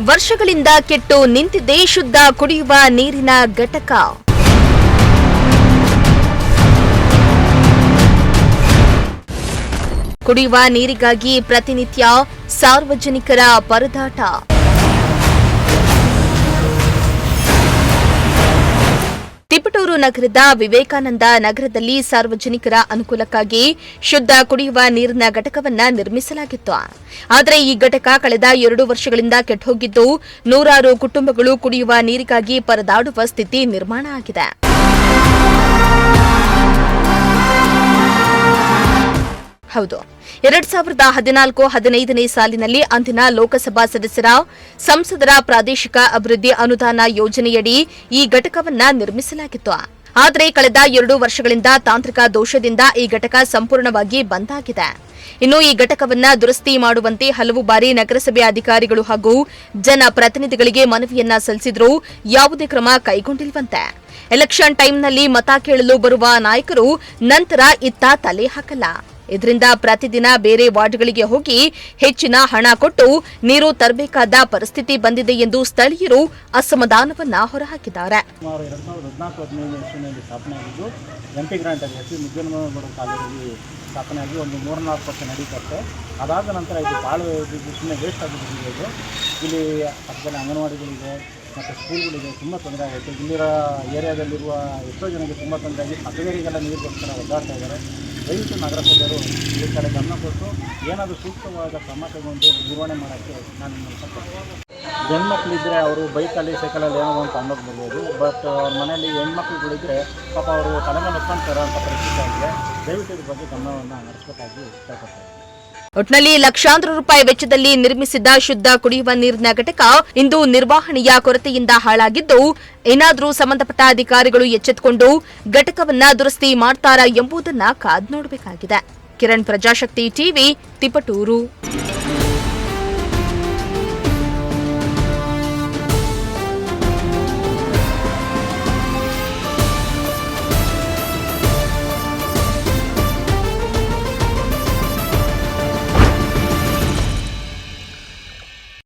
ವರ್ಷಗಳಿಂದ ಕೆಟ್ಟು ನಿಂತಿದೆ ಶುದ್ಧ ಕುಡಿಯುವ ನೀರಿನ ಘಟಕ. ಕುಡಿಯುವ ನೀರಿಗಾಗಿ ಪ್ರತಿನಿತ್ಯ ಸಾರ್ವಜನಿಕರ ಪರದಾಟ. ತಿಪಟೂರು ನಗರದ ವಿವೇಕಾನಂದ ನಗರದಲ್ಲಿ ಸಾರ್ವಜನಿಕರ ಅನುಕೂಲಕ್ಕಾಗಿ ಶುದ್ಧ ಕುಡಿಯುವ ನೀರಿನ ಘಟಕವನ್ನು ನಿರ್ಮಿಸಲಾಗಿತ್ತು. ಆದರೆ ಈ ಘಟಕ ಕಳೆದ 2 ವರ್ಷಗಳಿಂದ ಕೆಟ್ಟೋಗಿದ್ದು ನೂರಾರು ಕುಟುಂಬಗಳು ಕುಡಿಯುವ ನೀರಿಗಾಗಿ ಪರದಾಡುವ ಸ್ಥಿತಿ ನಿರ್ಮಾಣ ಆಗಿದೆ. ಹೌದು, 2014-15ನೇ ಸಾಲಿನಲ್ಲಿ ಅಂದಿನ ಲೋಕಸಭಾ ಸದಸ್ಯರ ಸಂಸದರ ಪ್ರಾದೇಶಿಕ ಅಭಿವೃದ್ಧಿ ಅನುದಾನ ಯೋಜನೆಯಡಿ ಈ ಘಟಕವನ್ನ ನಿರ್ಮಿಸಲಾಗಿತ್ತು. ಆದರೆ ಕಳೆದ 2 ವರ್ಷಗಳಿಂದ ತಾಂತ್ರಿಕ ದೋಷದಿಂದ ಈ ಘಟಕ ಸಂಪೂರ್ಣವಾಗಿ ಬಂದ್ ಆಗಿದೆ. ಇನ್ನು ಈ ಘಟಕವನ್ನ ದುರಸ್ತಿ ಮಾಡುವಂತೆ ಹಲವು ಬಾರಿ ನಗರಸಭೆ ಅಧಿಕಾರಿಗಳು ಹಾಗೂ ಜನಪ್ರತಿನಿಧಿಗಳಿಗೆ ಮನವಿಯನ್ನ ಸಲ್ಲಿಸಿದ್ರೂ ಯಾವುದೇ ಕ್ರಮ ಕೈಗೊಂಡಿಲ್ವಂತೆ. ಎಲೆಕ್ಷನ್ ಟೈಮ್ನಲ್ಲಿ ಮತ ಕೇಳಲು ಬರುವ ನಾಯಕರು ನಂತರ ಇತ್ತ ತಲೆ ಹಾಕಲ್ಲ. ಇದರಿಂದ ಪ್ರತಿದಿನ ಬೇರೆ ವಾರ್ಡ್ಗಳಿಗೆ ಹೋಗಿ ಹೆಚ್ಚಿನ ಹಣ ಕೊಟ್ಟು ನೀರು ತರಬೇಕಾದ ಪರಿಸ್ಥಿತಿ ಬಂದಿದೆ ಎಂದು ಸ್ಥಳೀಯರು ಅಸಮಾಧಾನವನ್ನ ಹೊರಹಾಕಿದ್ದಾರೆ. ಸುಮಾರು 2014-15 ಸ್ಥಾಪನೆಯಾಗಿದ್ದು ಎಂಪಿ ಗ್ರಾಂಟ್ ಆಗಿ ಮುದ್ದನಗೌಡ ಕಾಲೇಜಲ್ಲಿ ಸ್ಥಾಪನೆಯಾಗಿ ಒಂದು 3-4 ವರ್ಷ ನಡೀತತ್ತೆ. ಅದಾದ ನಂತರ ಇದು ಭಾಳ ಸುಮ್ಮನೆ ವೇಸ್ಟ್ ಆಗಿಬಿಟ್ಟಿದೆ. ಇದು ಇಲ್ಲಿ ಪಕ್ಕದಲ್ಲಿ ಅಂಗನವಾಡಿಗಳಿದೆ ಮತ್ತು ಸ್ಕೂಲ್ಗಳಿದೆ, ತುಂಬ ತೊಂದರೆ ಆಗುತ್ತೆ. ಇಲ್ಲಿರೋ ಏರಿಯಾದಲ್ಲಿರುವ ಎಷ್ಟೋ ಜನಕ್ಕೆ ತುಂಬ ತೊಂದರೆ ಆಗಿ ಪಕ್ಕದವರಿಗೆಲ್ಲ ನೀರಿಗೋಸ್ಕರ ಒದ್ದಾಡ್ತಾ ಇದ್ದಾರೆ. ದಯವಿಟ್ಟು ನಗರಸಭೆಯವರು ಈ ಕಡೆ ಗಮನ ಕೊಟ್ಟು ಏನಾದರೂ ಸೂಕ್ತವಾದ ಕ್ರಮ ತಗೊಂಡು ನಿರ್ವಹಣೆ ಮಾಡೋಕ್ಕೆ ನಾನು ಹೆಣ್ಮಕ್ಳಿದ್ರೆ ಅವರು ಬೈಕಲ್ಲಿ ಸೈಕಲಲ್ಲಿ ಏನೋ ಒಂದು ತಗೊಂಡೋಗಿ ಬರ್ಬೋದು. ಬಟ್ ಅವ್ರ ಮನೆಯಲ್ಲಿ ಹೆಣ್ಮಕ್ಳುಗಳಿದ್ರೆ ಪಾಪ ಅವರು ತಲೆ ಮೇಲೆ ಹೊತ್ಕೊಂತಾರೆ ಅಂತ ಪರಿಸ್ಥಿತಿ ಆಗಿದೆ. ದಯವಿಟ್ಟು ಇದ್ರ ಬಗ್ಗೆ ಗಮನವನ್ನು ಹರಿಸಬೇಕಾಗಿ ಕೇಳ್ಕೊಳ್ತಾರೆ. ಒಟ್ನಲ್ಲಿ ಲಕ್ಷಾಂತರ ರೂಪಾಯಿ ವೆಚ್ಚದಲ್ಲಿ ನಿರ್ಮಿಸಿದ್ದ ಶುದ್ಧ ಕುಡಿಯುವ ನೀರಿನ ಘಟಕ ಇಂದು ನಿರ್ವಹಣೆಯ ಕೊರತೆಯಿಂದ ಹಾಳಾಗಿದ್ದು ಏನಾದರೂ ಸಂಬಂಧಪಟ್ಟ ಅಧಿಕಾರಿಗಳು ಎಚ್ಚೆತ್ತುಕೊಂಡು ಘಟಕವನ್ನ ದುರಸ್ತಿ ಮಾಡ್ತಾರಾ ಎಂಬುದನ್ನ ಕಾದು ನೋಡಬೇಕಾಗಿದೆ. ಕಿರಣ್, ಪ್ರಜಾಶಕ್ತಿ ಟಿವಿ, ತಿಪಟೂರು.